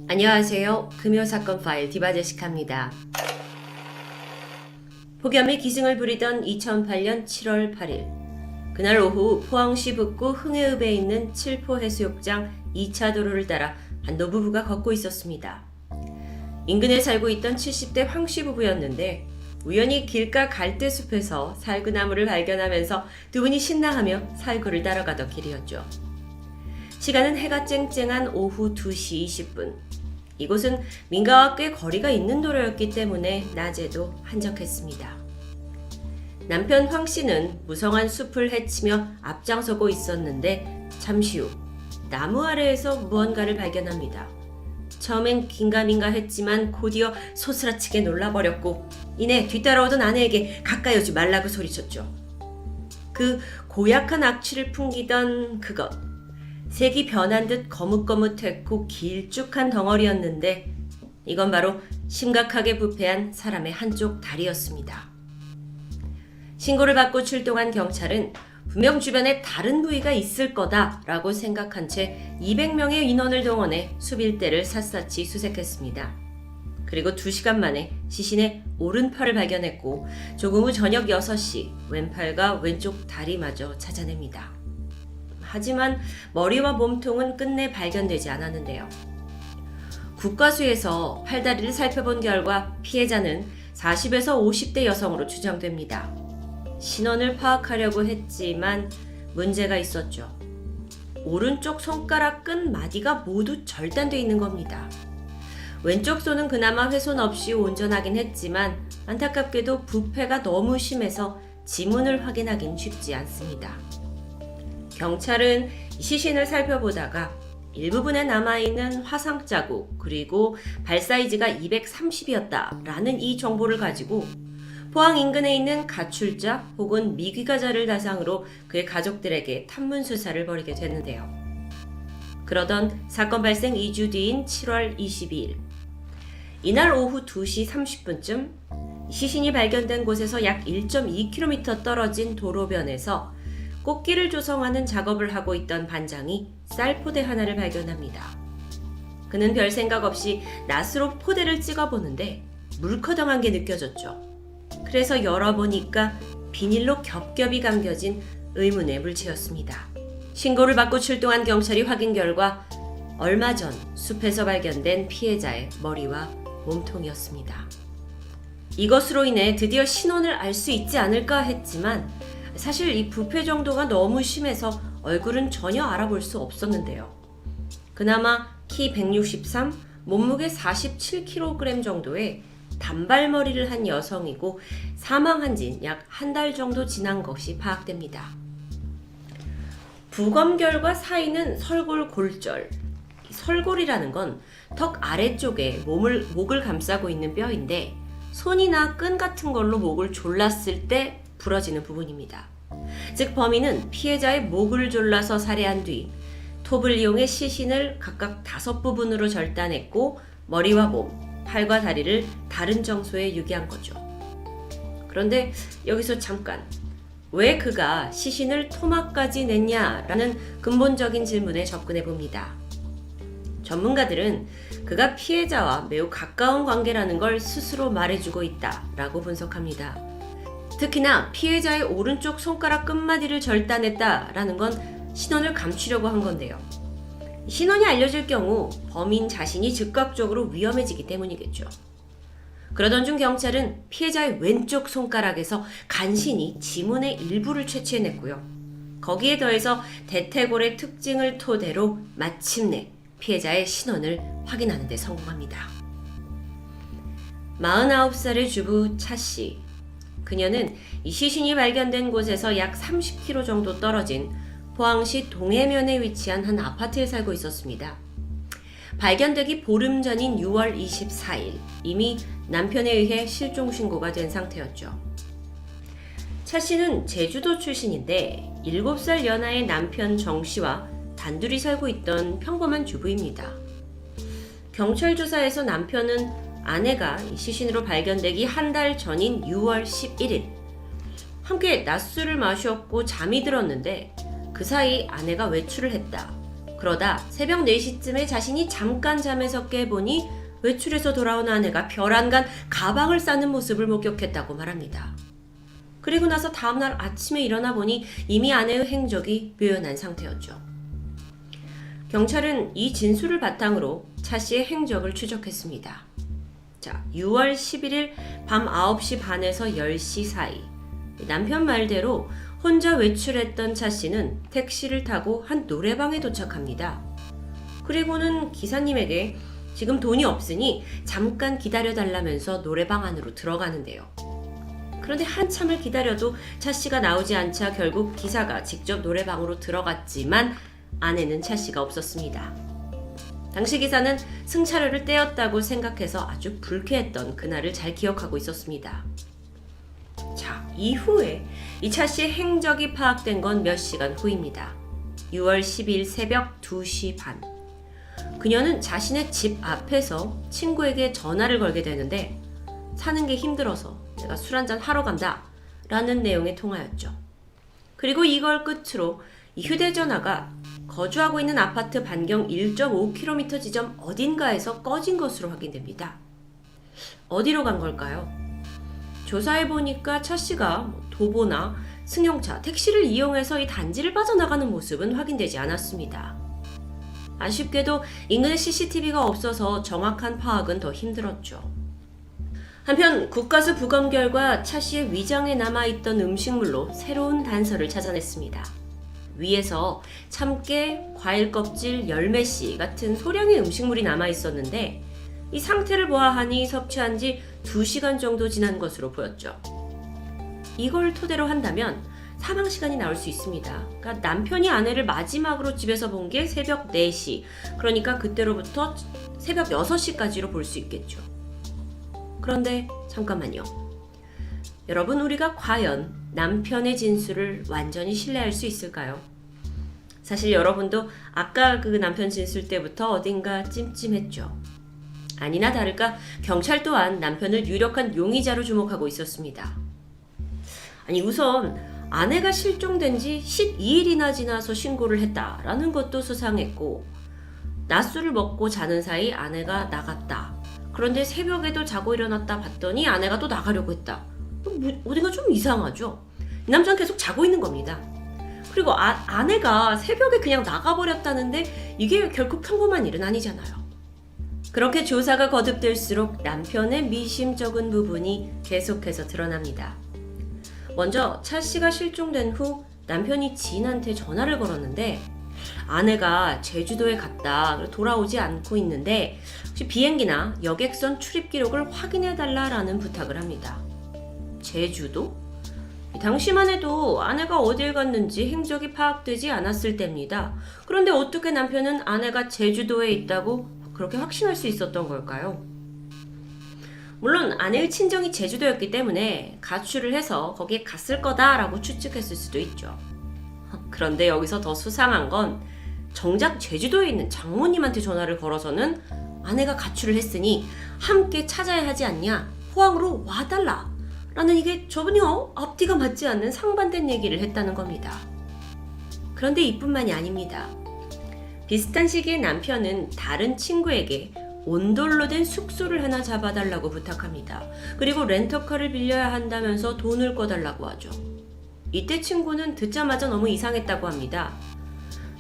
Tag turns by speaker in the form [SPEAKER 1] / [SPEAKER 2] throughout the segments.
[SPEAKER 1] 안녕하세요. 금요사건 파일 디바제시카입니다. 폭염이 기승을 부리던 2008년 7월 8일 그날 오후 포항시 북구 흥해읍에 있는 칠포 해수욕장 2차 도로를 따라 한 노부부가 걷고 있었습니다. 인근에 살고 있던 70대 황씨 부부였는데 우연히 길가 갈대숲에서 살구나무를 발견하면서 두 분이 신나하며 살구를 따러 가던 길이었죠. 시간은 해가 쨍쨍한 오후 2시 20분. 이곳은 민가와 꽤 거리가 있는 도로였기 때문에 낮에도 한적했습니다. 남편 황 씨는 무성한 숲을 헤치며 앞장서고 있었는데 잠시 후 나무 아래에서 무언가를 발견합니다. 처음엔 긴가민가 했지만 곧이어 소스라치게 놀라버렸고 이내 뒤따라오던 아내에게 가까이 오지 말라고 소리쳤죠. 그 고약한 악취를 풍기던 그것. 색이 변한 듯 거뭇거뭇했고 길쭉한 덩어리였는데 이건 바로 심각하게 부패한 사람의 한쪽 다리였습니다. 신고를 받고 출동한 경찰은 분명 주변에 다른 부위가 있을 거다라고 생각한 채 200명의 인원을 동원해 수빌대를 샅샅이 수색했습니다. 그리고 2시간 만에 시신의 오른팔을 발견했고 조금 후 저녁 6시 왼팔과 왼쪽 다리마저 찾아냅니다. 하지만 머리와 몸통은 끝내 발견되지 않았는데요. 국과수에서 팔다리를 살펴본 결과 피해자는 40에서 50대 여성으로 추정됩니다. 신원을 파악하려고 했지만 문제가 있었죠. 오른쪽 손가락 끝마디가 모두 절단되어 있는 겁니다. 왼쪽 손은 그나마 훼손 없이 온전하긴 했지만 안타깝게도 부패가 너무 심해서 지문을 확인하긴 쉽지 않습니다. 경찰은 시신을 살펴보다가 일부분에 남아있는 화상 자국 그리고 발 사이즈가 230이었다라는 이 정보를 가지고 포항 인근에 있는 가출자 혹은 미귀가자를 대상으로 그의 가족들에게 탐문 수사를 벌이게 됐는데요. 그러던 사건 발생 2주 뒤인 7월 22일 이날 오후 2시 30분쯤 시신이 발견된 곳에서 약 1.2km 떨어진 도로변에서 꽃길을 조성하는 작업을 하고 있던 반장이 쌀포대 하나를 발견합니다. 그는 별 생각 없이 낫으로 포대를 찍어보는데 물커덩한 게 느껴졌죠. 그래서 열어보니까 비닐로 겹겹이 감겨진 의문의 물체였습니다. 신고를 받고 출동한 경찰이 확인 결과 얼마 전 숲에서 발견된 피해자의 머리와 몸통이었습니다. 이것으로 인해 드디어 신원을 알 수 있지 않을까 했지만 사실 이 부패 정도가 너무 심해서 얼굴은 전혀 알아볼 수 없었는데요. 그나마 키 163, 몸무게 47kg 정도의 단발머리를 한 여성이고 사망한 지 약 한 달 정도 지난 것이 파악됩니다. 부검 결과 사인은 설골골절. 설골이라는 건 턱 아래쪽에 목을 감싸고 있는 뼈인데 손이나 끈 같은 걸로 목을 졸랐을 때 부러지는 부분입니다. 즉 범인은 피해자의 목을 졸라서 살해한 뒤 톱을 이용해 시신을 각각 5부분으로 절단했고 머리와 몸, 팔과 다리를 다른 장소에 유기한 거죠. 그런데 여기서 잠깐 왜 그가 시신을 토막까지 냈냐라는 근본적인 질문에 접근해 봅니다. 전문가들은 그가 피해자와 매우 가까운 관계라는 걸 스스로 말해주고 있다라고 분석합니다. 특히나 피해자의 오른쪽 손가락 끝마디를 절단했다라는 건 신원을 감추려고 한 건데요. 신원이 알려질 경우 범인 자신이 즉각적으로 위험해지기 때문이겠죠. 그러던 중 경찰은 피해자의 왼쪽 손가락에서 간신히 지문의 일부를 채취해냈고요. 거기에 더해서 대퇴골의 특징을 토대로 마침내 피해자의 신원을 확인하는 데 성공합니다. 49살의 주부 차 씨. 그녀는 이 시신이 발견된 곳에서 약 30km 정도 떨어진 포항시 동해면에 위치한 한 아파트에 살고 있었습니다. 발견되기 보름 전인 6월 24일 이미 남편에 의해 실종 신고가 된 상태였죠. 차 씨는 제주도 출신인데 7살 연하의 남편 정 씨와 단둘이 살고 있던 평범한 주부입니다. 경찰 조사에서 남편은 아내가 시신으로 발견되기 한 달 전인 6월 11일 함께 낮술을 마셨고 잠이 들었는데 그 사이 아내가 외출을 했다. 그러다 새벽 4시쯤에 자신이 잠깐 잠에서 깨보니 외출해서 돌아온 아내가 별안간 가방을 싸는 모습을 목격했다고 말합니다. 그리고 나서 다음날 아침에 일어나 보니 이미 아내의 행적이 묘연한 상태였죠. 경찰은 이 진술을 바탕으로 차 씨의 행적을 추적했습니다. 자, 6월 11일 밤 9시 반에서 10시 사이 남편 말대로 혼자 외출했던 차 씨는 택시를 타고 한 노래방에 도착합니다. 그리고는 기사님에게 지금 돈이 없으니 잠깐 기다려달라면서 노래방 안으로 들어가는데요. 그런데 한참을 기다려도 차 씨가 나오지 않자 결국 기사가 직접 노래방으로 들어갔지만 안에는 차 씨가 없었습니다. 당시 기사는 승차료를 떼었다고 생각해서 아주 불쾌했던 그날을 잘 기억하고 있었습니다. 자, 이후에 이 차 씨의 행적이 파악된 건 몇 시간 후입니다. 6월 12일 새벽 2시 반. 그녀는 자신의 집 앞에서 친구에게 전화를 걸게 되는데 사는 게 힘들어서 내가 술 한잔 하러 간다 라는 내용의 통화였죠. 그리고 이걸 끝으로 이 휴대전화가 거주하고 있는 아파트 반경 1.5km 지점 어딘가에서 꺼진 것으로 확인됩니다. 어디로 간 걸까요? 조사해보니까 차 씨가 도보나 승용차, 택시를 이용해서 이 단지를 빠져나가는 모습은 확인되지 않았습니다. 아쉽게도 인근에 CCTV가 없어서 정확한 파악은 더 힘들었죠. 한편 국가수 부검 결과 차 씨의 위장에 남아있던 음식물로 새로운 단서를 찾아냈습니다. 위에서 참깨, 과일 껍질, 열매씨 같은 소량의 음식물이 남아있었는데 이 상태를 보아하니 섭취한 지 2시간 정도 지난 것으로 보였죠. 이걸 토대로 한다면 사망시간이 나올 수 있습니다. 그러니까 남편이 아내를 마지막으로 집에서 본 게 새벽 4시, 그러니까 그때로부터 새벽 6시까지로 볼 수 있겠죠. 그런데 잠깐만요. 여러분, 우리가 과연 남편의 진술을 완전히 신뢰할 수 있을까요? 사실 여러분도 아까 그 남편 진술 때부터 어딘가 찜찜했죠. 아니나 다를까 경찰 또한 남편을 유력한 용의자로 주목하고 있었습니다. 아니, 우선 아내가 실종된 지 12일이나 지나서 신고를 했다라는 것도 수상했고, 낮술을 먹고 자는 사이 아내가 나갔다. 그런데 새벽에도 자고 일어났다 봤더니 아내가 또 나가려고 했다. 어딘가 좀 이상하죠? 이 남자는 계속 자고 있는 겁니다. 그리고 아내가 새벽에 그냥 나가버렸다는데 이게 결코 평범한 일은 아니잖아요. 그렇게 조사가 거듭될수록 남편의 미심쩍은 부분이 계속해서 드러납니다. 먼저 차 씨가 실종된 후 남편이 지인한테 전화를 걸었는데 아내가 제주도에 갔다 돌아오지 않고 있는데 혹시 비행기나 여객선 출입 기록을 확인해달라라는 부탁을 합니다. 제주도? 당시만 해도 아내가 어딜 갔는지 행적이 파악되지 않았을 때입니다. 그런데 어떻게 남편은 아내가 제주도에 있다고 그렇게 확신할 수 있었던 걸까요? 물론 아내의 친정이 제주도였기 때문에 가출을 해서 거기에 갔을 거다라고 추측했을 수도 있죠. 그런데 여기서 더 수상한 건 정작 제주도에 있는 장모님한테 전화를 걸어서는 아내가 가출을 했으니 함께 찾아야 하지 않냐, 포항으로 와달라 라는, 이게 전혀 앞뒤가 맞지 않는 상반된 얘기를 했다는 겁니다. 그런데 이뿐만이 아닙니다. 비슷한 시기에 남편은 다른 친구에게 온돌로 된 숙소를 하나 잡아달라고 부탁합니다. 그리고 렌터카를 빌려야 한다면서 돈을 꿔달라고 하죠. 이때 친구는 듣자마자 너무 이상했다고 합니다.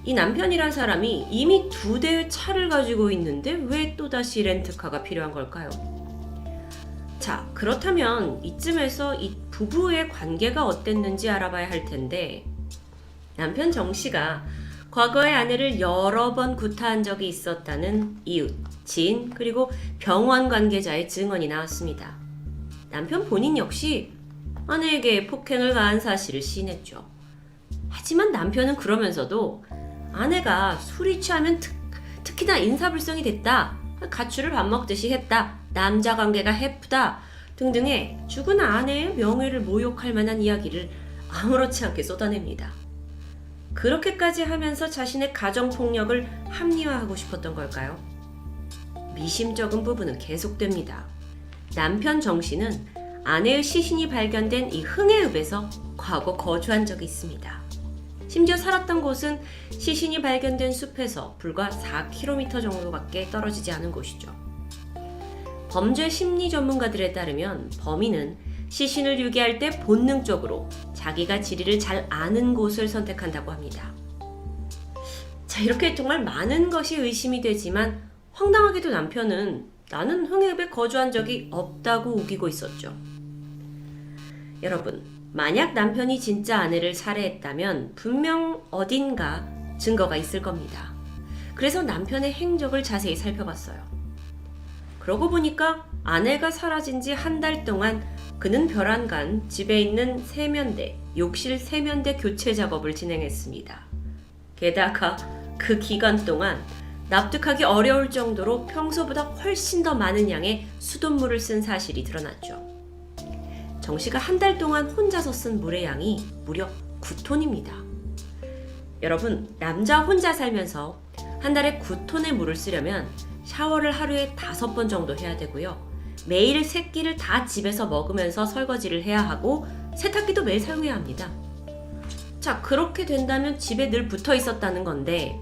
[SPEAKER 1] 이 남편이란 사람이 이미 2대의 차를 가지고 있는데 왜 또다시 렌트카가 필요한 걸까요? 자, 그렇다면 이쯤에서 이 부부의 관계가 어땠는지 알아봐야 할 텐데, 남편 정 씨가 과거에 아내를 여러 번 구타한 적이 있었다는 이웃, 지인, 그리고 병원 관계자의 증언이 나왔습니다. 남편 본인 역시 아내에게 폭행을 가한 사실을 시인했죠. 하지만 남편은 그러면서도 아내가 술이 취하면 특히나 인사불성이 됐다, 가출을 밥 먹듯이 했다, 남자 관계가 해프다 등등의 죽은 아내의 명예를 모욕할 만한 이야기를 아무렇지 않게 쏟아냅니다. 그렇게까지 하면서 자신의 가정폭력을 합리화하고 싶었던 걸까요? 미심쩍은 부분은 계속됩니다. 남편 정 씨는 아내의 시신이 발견된 이 흥해읍에서 과거 거주한 적이 있습니다. 심지어 살았던 곳은 시신이 발견된 숲에서 불과 4km 정도밖에 떨어지지 않은 곳이죠. 범죄 심리 전문가들에 따르면 범인은 시신을 유기할 때 본능적으로 자기가 지리를 잘 아는 곳을 선택한다고 합니다. 자, 이렇게 정말 많은 것이 의심이 되지만 황당하게도 남편은 나는 흥읍에 거주한 적이 없다고 우기고 있었죠. 여러분, 만약 남편이 진짜 아내를 살해했다면 분명 어딘가 증거가 있을 겁니다. 그래서 남편의 행적을 자세히 살펴봤어요. 그러고 보니까 아내가 사라진 지 한 달 동안 그는 별안간 집에 있는 세면대, 욕실 세면대 교체 작업을 진행했습니다. 게다가 그 기간 동안 납득하기 어려울 정도로 평소보다 훨씬 더 많은 양의 수돗물을 쓴 사실이 드러났죠. 정 씨가 한 달 동안 혼자서 쓴 물의 양이 무려 9톤입니다. 여러분, 남자 혼자 살면서 한 달에 9톤의 물을 쓰려면 샤워를 하루에 5번 정도 해야 되고요. 매일 3끼를 다 집에서 먹으면서 설거지를 해야 하고 세탁기도 매일 사용해야 합니다. 자, 그렇게 된다면 집에 늘 붙어 있었다는 건데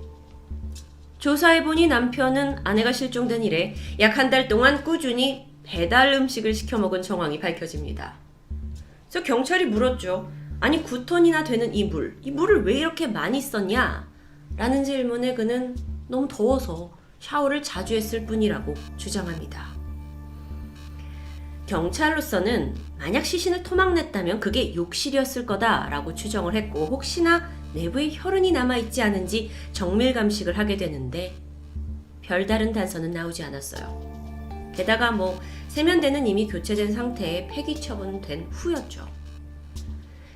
[SPEAKER 1] 조사해보니 남편은 아내가 실종된 이래 약 한 달 동안 꾸준히 배달 음식을 시켜 먹은 정황이 밝혀집니다. 그래서 경찰이 물었죠. 아니 9톤이나 되는 이 물을 왜 이렇게 많이 썼냐? 라는 질문에 그는 너무 더워서 샤워를 자주 했을 뿐이라고 주장합니다. 경찰로서는 만약 시신을 토막냈다면 그게 욕실이었을 거다라고 추정을 했고 혹시나 내부에 혈흔이 남아있지 않은지 정밀 감식을 하게 되는데 별다른 단서는 나오지 않았어요. 게다가 세면대는 이미 교체된 상태에 폐기 처분된 후였죠.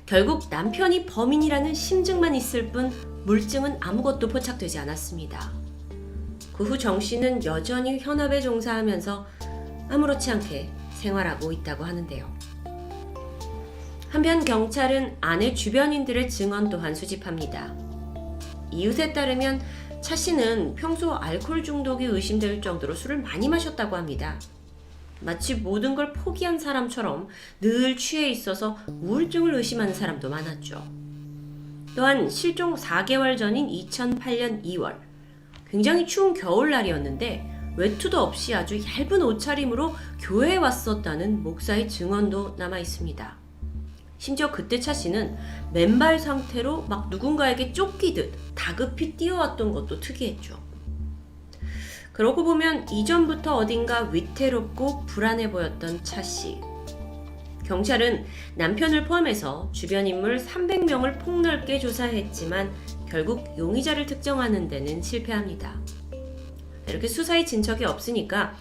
[SPEAKER 1] 결국 남편이 범인이라는 심증만 있을 뿐 물증은 아무것도 포착되지 않았습니다. 그 후 정 씨는 여전히 현업에 종사하면서 아무렇지 않게 생활하고 있다고 하는데요. 한편 경찰은 아내 주변인들의 증언 또한 수집합니다. 이웃에 따르면 차 씨는 평소 알코올 중독이 의심될 정도로 술을 많이 마셨다고 합니다. 마치 모든 걸 포기한 사람처럼 늘 취해 있어서 우울증을 의심하는 사람도 많았죠. 또한 실종 4개월 전인 2008년 2월, 굉장히 추운 겨울날이었는데 외투도 없이 아주 얇은 옷차림으로 교회에 왔었다는 목사의 증언도 남아 있습니다. 심지어 그때 차 씨는 맨발 상태로 막 누군가에게 쫓기듯 다급히 뛰어왔던 것도 특이했죠. 그러고 보면 이전부터 어딘가 위태롭고 불안해 보였던 차 씨. 경찰은 남편을 포함해서 주변 인물 300명을 폭넓게 조사했지만 결국 용의자를 특정하는 데는 실패합니다. 이렇게 수사에 진척이 없으니까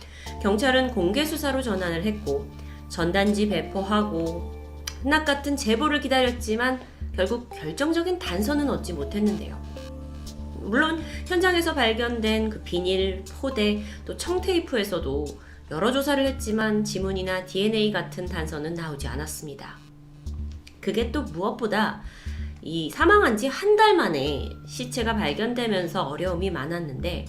[SPEAKER 1] 경찰은 공개 수사로 전환을 했고 전단지 배포하고 한낱 같은 제보를 기다렸지만 결국 결정적인 단서는 얻지 못했는데요. 물론 현장에서 발견된 그 비닐, 포대, 또 청테이프에서도 여러 조사를 했지만 지문이나 DNA 같은 단서는 나오지 않았습니다. 그게 또 무엇보다 이 사망한 지 한 달 만에 시체가 발견되면서 어려움이 많았는데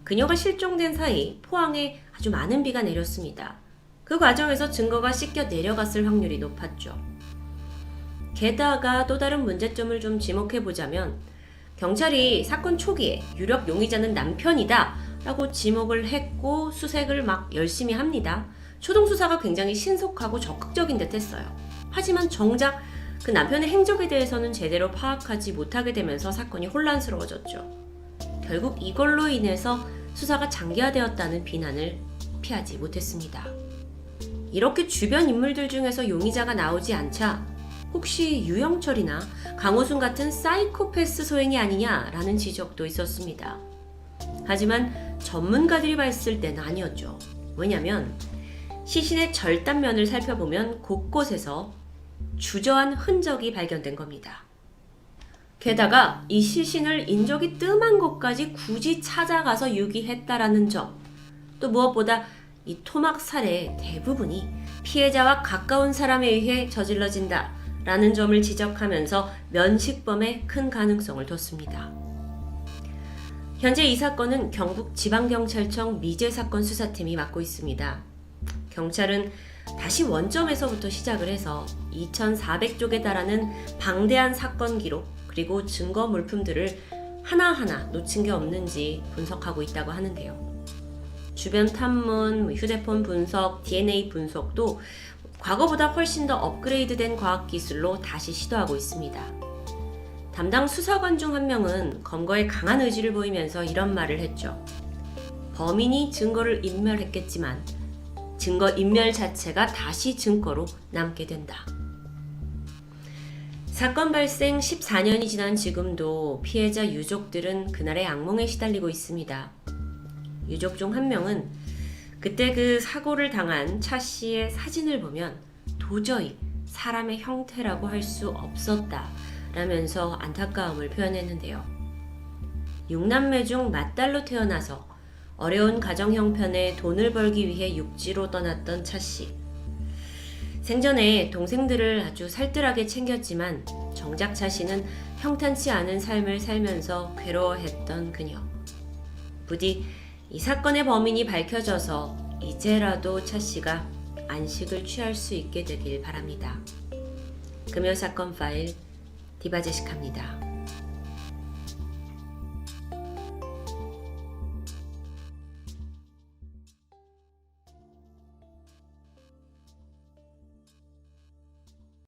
[SPEAKER 1] 그녀가 실종된 사이 포항에 아주 많은 비가 내렸습니다. 그 과정에서 증거가 씻겨 내려갔을 확률이 높았죠. 게다가 또 다른 문제점을 좀 지목해보자면 경찰이 사건 초기에 유력 용의자는 남편이다 라고 지목을 했고 수색을 막 열심히 합니다. 초동 수사가 굉장히 신속하고 적극적인 듯 했어요. 하지만 정작 그 남편의 행적에 대해서는 제대로 파악하지 못하게 되면서 사건이 혼란스러워졌죠. 결국 이걸로 인해서 수사가 장기화되었다는 비난을 피하지 못했습니다. 이렇게 주변 인물들 중에서 용의자가 나오지 않자 혹시 유영철이나 강호순 같은 사이코패스 소행이 아니냐라는 지적도 있었습니다. 하지만 전문가들이 봤을 때는 아니었죠. 왜냐면 시신의 절단면을 살펴보면 곳곳에서 주저한 흔적이 발견된 겁니다. 게다가 이 시신을 인적이 뜸한 곳까지 굳이 찾아가서 유기했다라는 점, 또 무엇보다 이 토막 살해의 대부분이 피해자와 가까운 사람에 의해 저질러진다 라는 점을 지적하면서 면식범에 큰 가능성을 뒀습니다. 현재 이 사건은 경북지방경찰청 미제사건 수사팀이 맡고 있습니다. 경찰은 다시 원점에서부터 시작을 해서 2,400쪽에 달하는 방대한 사건 기록 그리고 증거 물품들을 하나하나 놓친 게 없는지 분석하고 있다고 하는데요. 주변 탐문, 휴대폰 분석, DNA 분석도 과거보다 훨씬 더 업그레이드된 과학기술로 다시 시도하고 있습니다. 담당 수사관 중 한 명은 검거에 강한 의지를 보이면서 이런 말을 했죠. 범인이 증거를 인멸했겠지만 증거 인멸 자체가 다시 증거로 남게 된다. 사건 발생 14년이 지난 지금도 피해자 유족들은 그날의 악몽에 시달리고 있습니다. 유족 중 한 명은 그때 그 사고를 당한 차 씨의 사진을 보면 도저히 사람의 형태라고 할 수 없었다 라면서 안타까움을 표현했는데요. 6남매 중 맏딸로 태어나서 어려운 가정 형편에 돈을 벌기 위해 육지로 떠났던 차 씨. 생전에 동생들을 아주 살뜰하게 챙겼지만 정작 차 씨는 평탄치 않은 삶을 살면서 괴로워했던 그녀. 부디 이 사건의 범인이 밝혀져서 이제라도 차 씨가 안식을 취할 수 있게 되길 바랍니다. 금요사건 파일 디바제시카입니다.